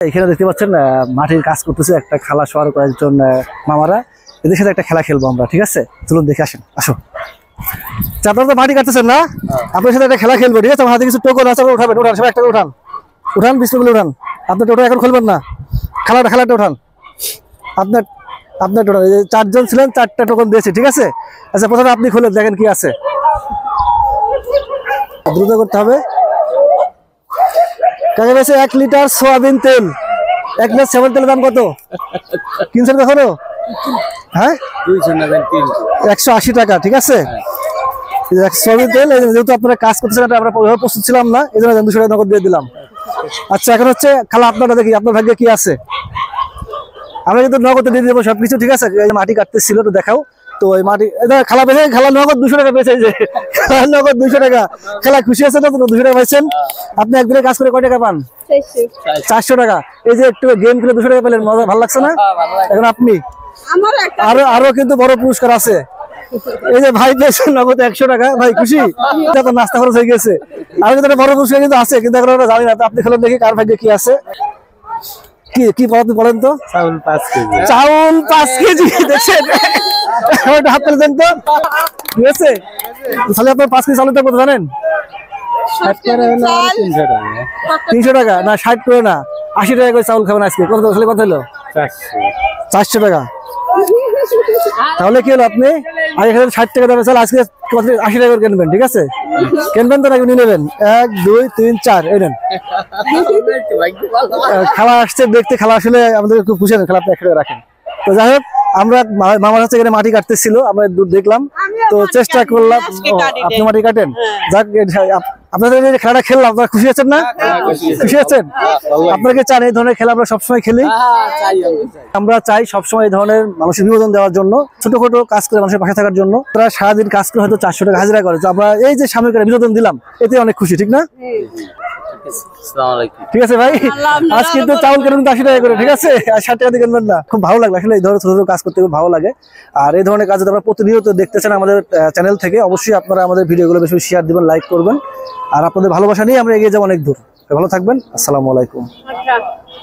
এখানে দেখতে পাচ্ছেন মাটির কাজ করতেছে একটা খালা সহ কয়েকজন মামারা। এদের সাথে একটা খেলা খেলবো আমরা, ঠিক আছে? চলুন দেখে আসেন, আসো। আপনারা তো মাটি কাটতেছেন না, আপনার সাথে একটা খেলা খেলবো, ঠিক আছে? আমার হাতে কিছু টোকন আছে, উঠাবেন, উঠান, সবাই একটা উঠান, উঠান, 20 টাকা উঠান। আপনার টোটো এখন খুলবেন না, খেলাটা উঠান। আপনার টোটো 4 জন ছিলেন, 4টা টোকন দিয়েছি, ঠিক আছে? আচ্ছা, প্রথমে আপনি খুলে দেখেন কি আছে, দ্রুত করতে হবে। কাকে পেয়েছে 1 লিটার সোয়াবিন তেল। 1 লিটার সোয়াবিন তেলের দাম কত কিনছেন কখনো? হ্যাঁ, 180 টাকা, ঠিক আছে? সোয়াবিন তেল, যেহেতু আপনারা কাজ করতেছেন, আমরা প্রস্তুত ছিলাম না, এই জন্য 200 টাকা নগদ দিয়ে দিলাম। আচ্ছা, এখন হচ্ছে খালা আপনারা দেখি আপনার ভাগ্যে কি আছে। আমরা কিন্তু নগদ দিয়ে দেবো সবকিছু, ঠিক আছে? মাটি কাটতেছিল, তো দেখাও তো ওই মাটি খালা পেয়েছে, খালা নগদ 200 টাকা পেয়েছে, যে নগদ 200 টাকা। খেলা খুশি আছে না? 200 টাকা পাইছেন। আপনি একদিনে কাজ করে কয় টাকা পান? 400 টাকা। এই যে একটু গেম খেলে 200 টাকা পেলেন, মজা ভালো লাগছে না? এখন আপনি আরো কিন্তু বড় পুরস্কার আছে। এই যে ভাই পেয়েছেন নগদ 100 টাকা। ভাই খুশি? তো নাস্তা খরচ হয়ে গেছে। আর কিন্তু বড় পুরস্কার কিন্তু আছে, কিন্তু এখন আমরা জানি না। আপনি খেলেন দেখি কার ভাগ্যে কি আছে। কি বলেন তো? চাউল 5 কেজি। চাউল 5 কেজি, দেখছেন? হাত তুলে দেন তো, ঠিক আছে? তাহলে আপনার 5 কেজি চাউলটা কত জানেন? 300 টাকা না, 60 করে না, 80 টাকা করে চাউল খাবেন আজকে। কত হলো? 400 টাকা। তাহলে কি হলো, আপনি আগে 60 টাকা দামে চাল, আজকে 80 টাকা করে কিনবেন, ঠিক আছে? কিনবেন তো নাকি নিয়ে নেবেন? 1 2 3 4, এই নেন। খেলা আসছে দেখতে, খেলা আসলে আমাদের খুব খুশি হয়, খেলা আপনি 1 টাকা রাখেন। তো যাই হোক, আমরা মামার হচ্ছে এখানে মাটি কাটতেছিল, আমরা দূর দেখলাম, তো চেষ্টা করলাম। আপনি মাটি কাটেন, যাক আপনাদের যে খেলাটা খেললাম, আপনারা খুশি আছেন না? খুশি আছেন? আপনাকে চান এই ধরনের খেলা আমরা সবসময় খেলি? আমরা চাই সবসময় এই ধরনের মানুষের বিনোদন দেওয়ার জন্য, ছোটখাটো কাজ করে মানুষের পাশে থাকার জন্য। তারা সারাদিন কাজ করে হয়তো 400 টাকা হাজিরা করে, তো আমরা এই যে সাময়িক বিনোদন দিলাম, এতে অনেক খুশি, ঠিক না? ঠিক আছে ভাই, আজ কিন্তু চাউল কেন 80 টাকা করে, ঠিক আছে? আর 60 টাকা দিয়ে কিনবেন না। খুব ভালো লাগলো আসলে, এই ধরনের ছোট ছোট কাজ করতে খুব ভালো লাগে। আর এই ধরনের কাজ যদি আপনারা প্রতিনিয়ত দেখতেছেন আমাদের চ্যানেল থেকে, অবশ্যই আপনারা আমাদের ভিডিওগুলো বেশি শেয়ার দিবেন, লাইক করবেন। আর আপনাদের ভালোবাসা নিয়ে আমরা এগিয়ে যাবো অনেক দূর। ভালো থাকবেন। আসসালামু আলাইকুম।